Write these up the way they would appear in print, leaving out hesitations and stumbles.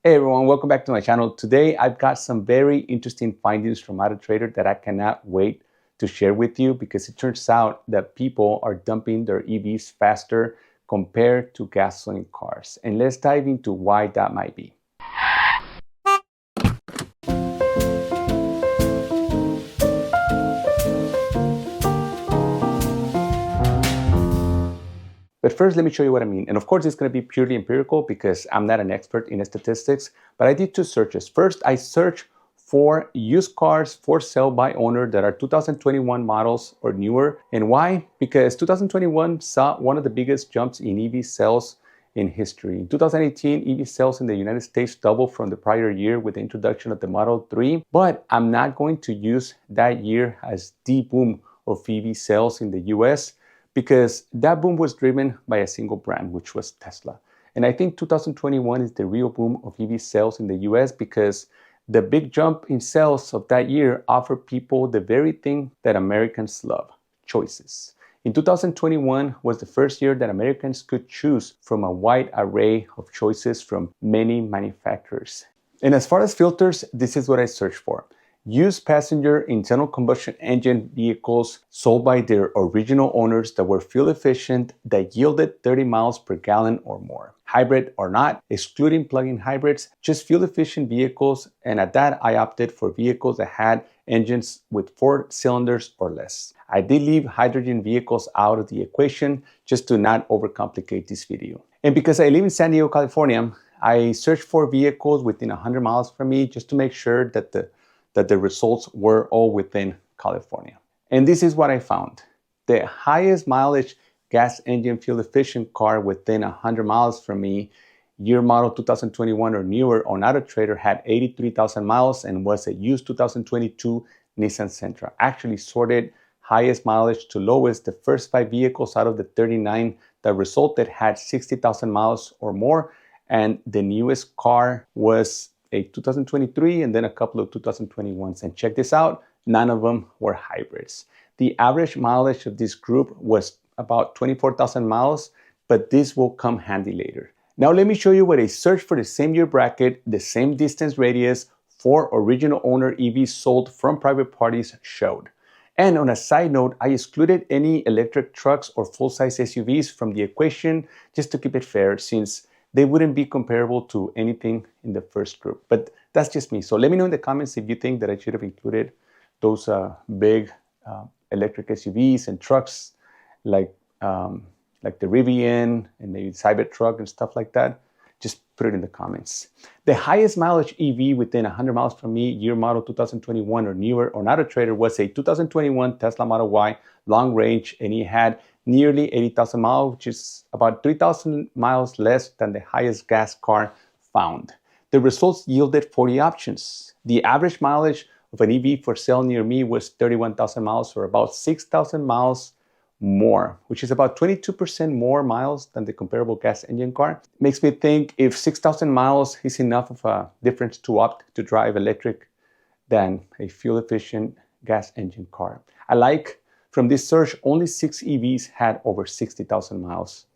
Hey everyone, welcome back to my channel. Today I've got some very interesting findings from AutoTrader that I cannot wait to share with you because it turns out that people are dumping their EVs faster compared to gasoline cars. And let's dive into why that might be. But first, let me show you what I mean. And of course, it's going to be purely empirical because I'm not an expert in statistics, but I did two searches. First, I searched for used cars for sale by owner that are 2021 models or newer. And why? Because 2021 saw one of the biggest jumps in EV sales in history. In 2018, EV sales in the United States doubled from the prior year with the introduction of the Model 3. But I'm not going to use that year as the boom of EV sales in the US, because that boom was driven by a single brand, which was Tesla. And I think 2021 is the real boom of EV sales in the US because the big jump in sales of that year offered people the very thing that Americans love: choices. In 2021 was the first year that Americans could choose from a wide array of choices from many manufacturers. And as far as filters, this is what I searched for: used passenger internal combustion engine vehicles sold by their original owners that were fuel efficient, that yielded 30 miles per gallon or more. Hybrid or not, excluding plug-in hybrids, just fuel efficient vehicles. And at that, I opted for vehicles that had engines with 4 cylinders or less. I did leave hydrogen vehicles out of the equation just to not overcomplicate this video. And because I live in San Diego, California, I searched for vehicles within 100 miles from me just to make sure that the results were all within California. And this is what I found. The highest mileage gas engine fuel efficient car within 100 miles from me, year model 2021 or newer, on AutoTrader had 83,000 miles and was a used 2022 Nissan Sentra. Actually sorted highest mileage to lowest. The first 5 vehicles out of the 39 that resulted had 60,000 miles or more. And the newest car was a 2023 and then a couple of 2021s. And check this out, none of them were hybrids. The average mileage of this group was about 24,000 miles, but this will come handy later. Now let me show you what a search for the same year bracket, the same distance radius for original owner EVs sold from private parties showed. And on a side note, I excluded any electric trucks or full-size SUVs from the equation just to keep it fair, since they wouldn't be comparable to anything in the first group. But that's just me. So let me know in the comments if you think that I should have included those big electric SUVs and trucks like the Rivian and maybe Cybertruck and stuff like that. Just put it in the comments. The highest mileage EV within 100 miles from me, year model 2021 or newer, on AutoTrader was a 2021 Tesla Model Y long range, and it had nearly 80,000 miles, which is about 3,000 miles less than the highest gas car found. The results yielded 40 options. The average mileage of an EV for sale near me was 31,000 miles, or about 6,000 miles more, which is about 22% more miles than the comparable gas engine car. Makes me think if 6,000 miles is enough of a difference to opt to drive electric than a fuel efficient gas engine car. From this search, only 6 EVs had over 60,000 miles.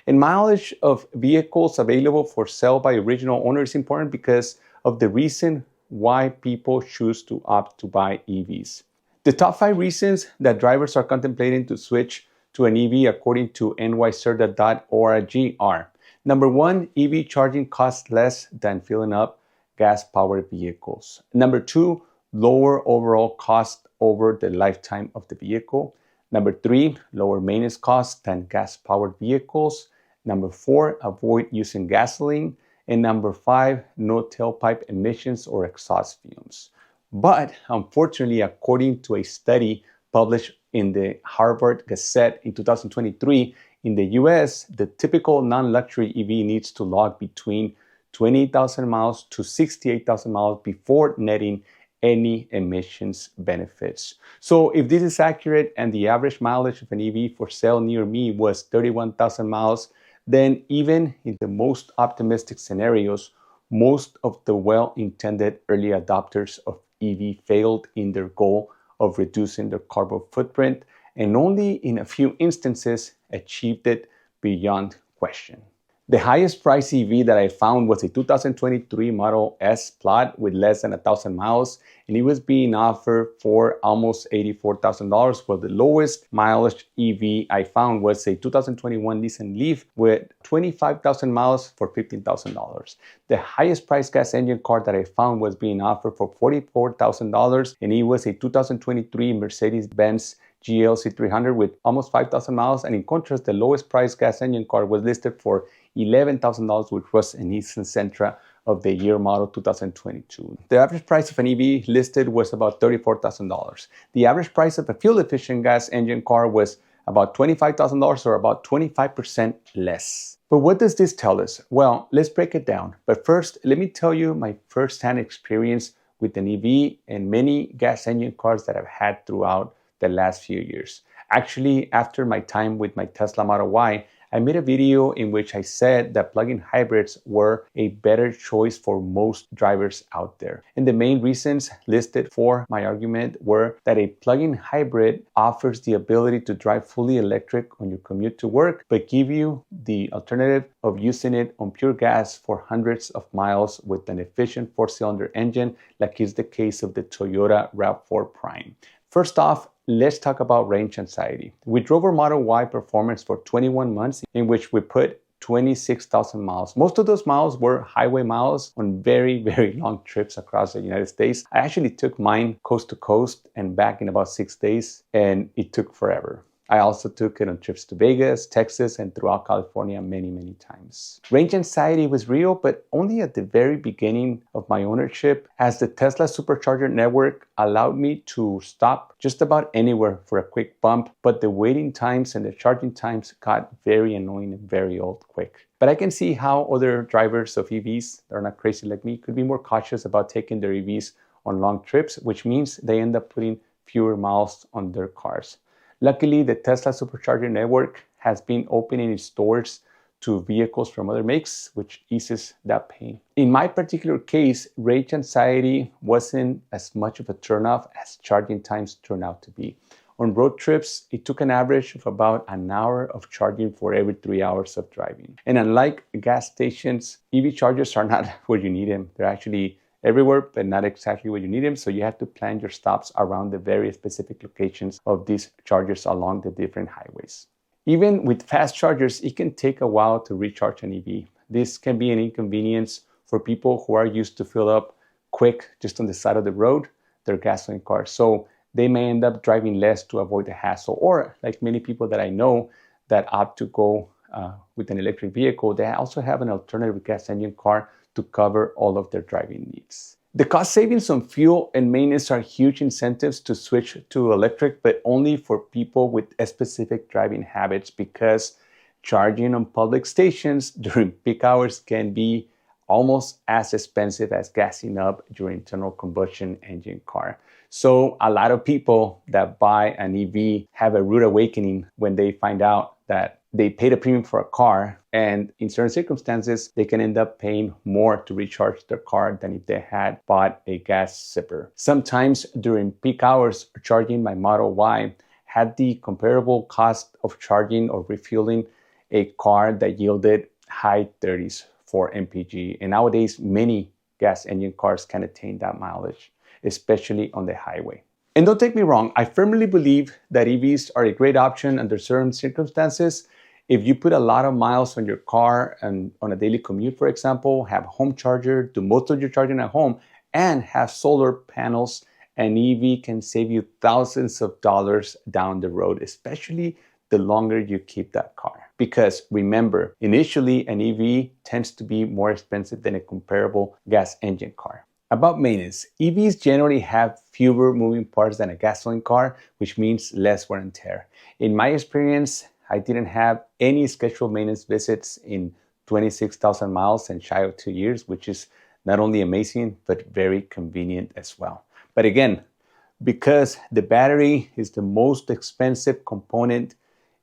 And mileage of vehicles available for sale by original owners is important because of the reason why people choose to opt to buy EVs. The top 5 reasons that drivers are contemplating to switch to an EV according to nycerta.org are: number 1, EV charging costs less than filling up gas-powered vehicles. Number 2, lower overall cost over the lifetime of the vehicle. Number 3, lower maintenance costs than gas-powered vehicles. Number 4, avoid using gasoline. And number 5, no tailpipe emissions or exhaust fumes. But unfortunately, according to a study published in the Harvard Gazette in 2023, in the US, the typical non-luxury EV needs to log between 28,000 miles to 68,000 miles before netting any emissions benefits. So if this is accurate and the average mileage of an EV for sale near me was 31,000 miles, then even in the most optimistic scenarios, most of the well-intended early adopters of EV failed in their goal of reducing their carbon footprint, and only in a few instances achieved it beyond question. The highest price EV that I found was a 2023 Model S Plaid with less than 1,000 miles, and it was being offered for almost $84,000. While the lowest mileage EV I found was a 2021 Nissan Leaf with 25,000 miles for $15,000. The highest price gas engine car that I found was being offered for $44,000, and it was a 2023 Mercedes-Benz GLC 300 with almost 5,000 miles. And in contrast, the lowest price gas engine car was listed for $11,000, which was an Nissan Sentra of the year model 2022. The average price of an EV listed was about $34,000. The average price of a fuel-efficient gas engine car was about $25,000, or about 25% less. But what does this tell us? Well, let's break it down. But first, let me tell you my first-hand experience with an EV and many gas engine cars that I've had throughout the last few years. Actually, after my time with my Tesla Model Y, I made a video in which I said that plug-in hybrids were a better choice for most drivers out there. And the main reasons listed for my argument were that a plug-in hybrid offers the ability to drive fully electric on your commute to work, but give you the alternative of using it on pure gas for hundreds of miles with an efficient 4-cylinder engine, like is the case of the Toyota RAV4 Prime. First off, let's talk about range anxiety. We drove our Model Y Performance for 21 months, in which we put 26,000 miles. Most of those miles were highway miles on very, very long trips across the United States. I actually took mine coast to coast and back in about 6 days, and it took forever. I also took it on trips to Vegas, Texas, and throughout California many, many times. Range anxiety was real, but only at the very beginning of my ownership, as the Tesla Supercharger network allowed me to stop just about anywhere for a quick bump, but the waiting times and the charging times got very annoying and very old quick. But I can see how other drivers of EVs that are not crazy like me could be more cautious about taking their EVs on long trips, which means they end up putting fewer miles on their cars. Luckily, the Tesla Supercharger network has been opening its doors to vehicles from other makes, which eases that pain. In my particular case, range anxiety wasn't as much of a turnoff as charging times turned out to be. On road trips, it took an average of about an hour of charging for every 3 hours of driving. And unlike gas stations, EV chargers are not where you need them. They're actually everywhere, but not exactly where you need them. So you have to plan your stops around the very specific locations of these chargers along the different highways. Even with fast chargers, it can take a while to recharge an EV. This can be an inconvenience for people who are used to fill up quick just on the side of the road, their gasoline cars. So they may end up driving less to avoid the hassle. Or like many people that I know that opt to go with an electric vehicle, they also have an alternative gas engine car to cover all of their driving needs. The cost savings on fuel and maintenance are huge incentives to switch to electric, but only for people with specific driving habits, because charging on public stations during peak hours can be almost as expensive as gassing up your internal combustion engine car. So a lot of people that buy an EV have a rude awakening when they find out that they paid a premium for a car, and in certain circumstances, they can end up paying more to recharge their car than if they had bought a gas zipper. Sometimes during peak hours, charging my Model Y had the comparable cost of charging or refueling a car that yielded high 30s for MPG. And nowadays, many gas engine cars can attain that mileage, especially on the highway. And don't take me wrong, I firmly believe that EVs are a great option under certain circumstances. If you put a lot of miles on your car and on a daily commute, for example, have a home charger, do most of your charging at home, and have solar panels, an EV can save you thousands of dollars down the road, especially the longer you keep that car. Because remember, initially an EV tends to be more expensive than a comparable gas engine car. About maintenance, EVs generally have fewer moving parts than a gasoline car, which means less wear and tear. In my experience, I didn't have any scheduled maintenance visits in 26,000 miles and shy of 2 years, which is not only amazing, but very convenient as well. But again, because the battery is the most expensive component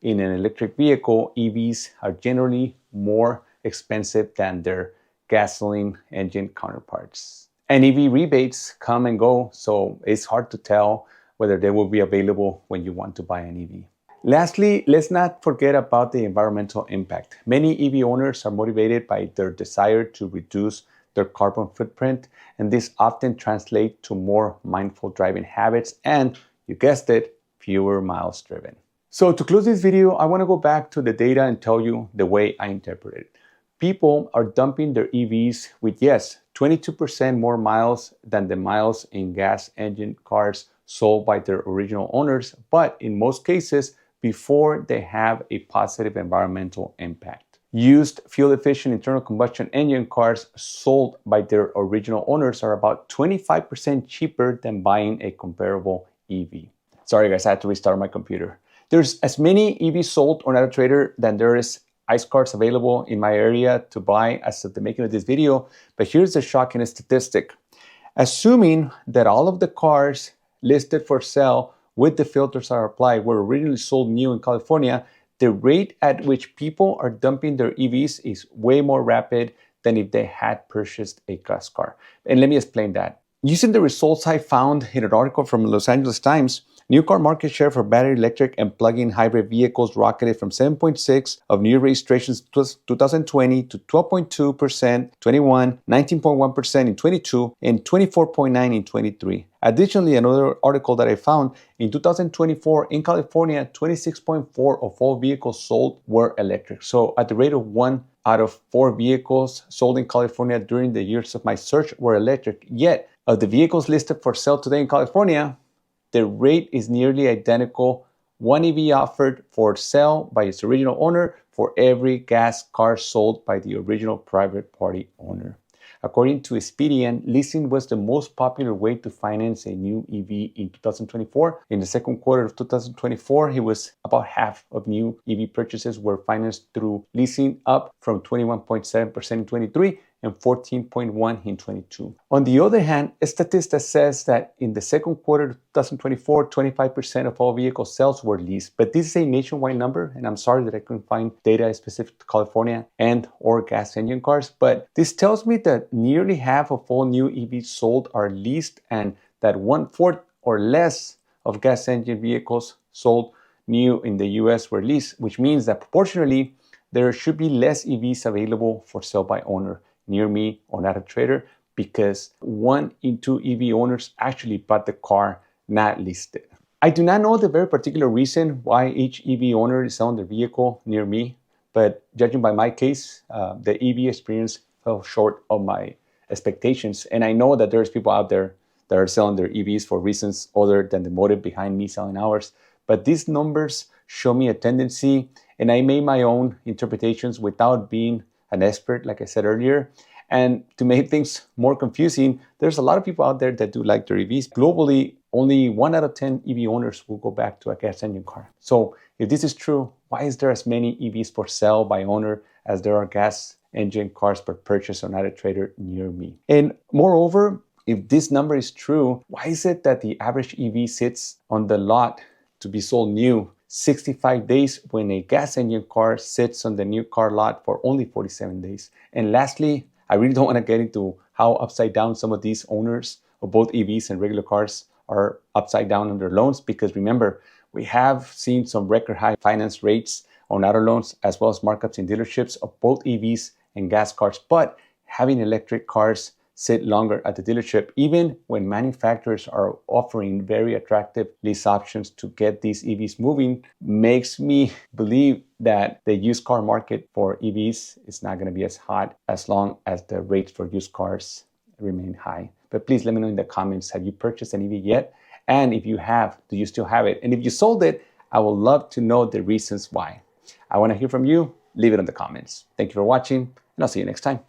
in an electric vehicle, EVs are generally more expensive than their gasoline engine counterparts. And EV rebates come and go, so it's hard to tell whether they will be available when you want to buy an EV. Lastly, let's not forget about the environmental impact. Many EV owners are motivated by their desire to reduce their carbon footprint, and this often translates to more mindful driving habits and, you guessed it, fewer miles driven. So to close this video, I want to go back to the data and tell you the way I interpret it. People are dumping their EVs with, yes, 22% more miles than the miles in gas engine cars sold by their original owners, but in most cases, before they have a positive environmental impact. Used fuel-efficient internal combustion engine cars sold by their original owners are about 25% cheaper than buying a comparable EV. Sorry guys, I had to restart my computer. There's as many EVs sold on AutoTrader than there is ICE cars available in my area to buy as of the making of this video, but here's the shocking statistic. Assuming that all of the cars listed for sale with the filters are applied were originally sold new in California, the rate at which people are dumping their EVs is way more rapid than if they had purchased a gas car. And let me explain that. Using the results I found in an article from Los Angeles Times, new car market share for battery electric and plug-in hybrid vehicles rocketed from 7.6% of new registrations in 2020 to 12.2%, 21, 19.1% in 22, and 24.9% in 23. Additionally, another article that I found, in 2024 in California, 26.4% of all vehicles sold were electric. So at the rate of 1 out of 4 vehicles sold in California during the years of my search were electric. Yet, of the vehicles listed for sale today in California, the rate is nearly identical. One EV offered for sale by its original owner for every gas car sold by the original private party owner. According to Expedient, leasing was the most popular way to finance a new EV in 2024. In the second quarter of 2024, it was about half of new EV purchases were financed through leasing, up from 21.7% in 23 and 14.1% in 22. On the other hand, Statista says that in the second quarter of 2024, 25% of all vehicle sales were leased. But this is a nationwide number, and I'm sorry that I couldn't find data specific to California and or gas engine cars. But this tells me that nearly half of all new EVs sold are leased, and that 1/4 or less of gas engine vehicles sold new in the US were leased, which means that proportionally, there should be less EVs available for sale by owner near me on AutoTrader, because 1 in 2 EV owners actually bought the car, not leased it. I do not know the very particular reason why each EV owner is selling their vehicle near me, but judging by my case, the EV experience fell short of my expectations. And I know that there's people out there that are selling their EVs for reasons other than the motive behind me selling ours. But these numbers show me a tendency, and I made my own interpretations without being an expert, like I said earlier. And to make things more confusing, there's a lot of people out there that do like their EVs. Globally, only 1 out of 10 EV owners will go back to a gas engine car. So if this is true, why is there as many EVs for sale by owner as there are gas engine cars per purchase on AutoTrader near me? And moreover, if this number is true, why is it that the average EV sits on the lot to be sold new 65 days when a gas engine car sits on the new car lot for only 47 days? And lastly, I really don't want to get into how upside down some of these owners of both EVs and regular cars are upside down on their loans, because remember, we have seen some record high finance rates on auto loans as well as markups in dealerships of both EVs and gas cars. But having electric cars sit longer at the dealership, even when manufacturers are offering very attractive lease options to get these EVs moving, makes me believe that the used car market for EVs is not going to be as hot as long as the rates for used cars remain high. But please let me know in the comments, have you purchased an EV yet? And if you have, do you still have it? And if you sold it, I would love to know the reasons why. I want to hear from you. Leave it in the comments. Thank you for watching, and I'll see you next time.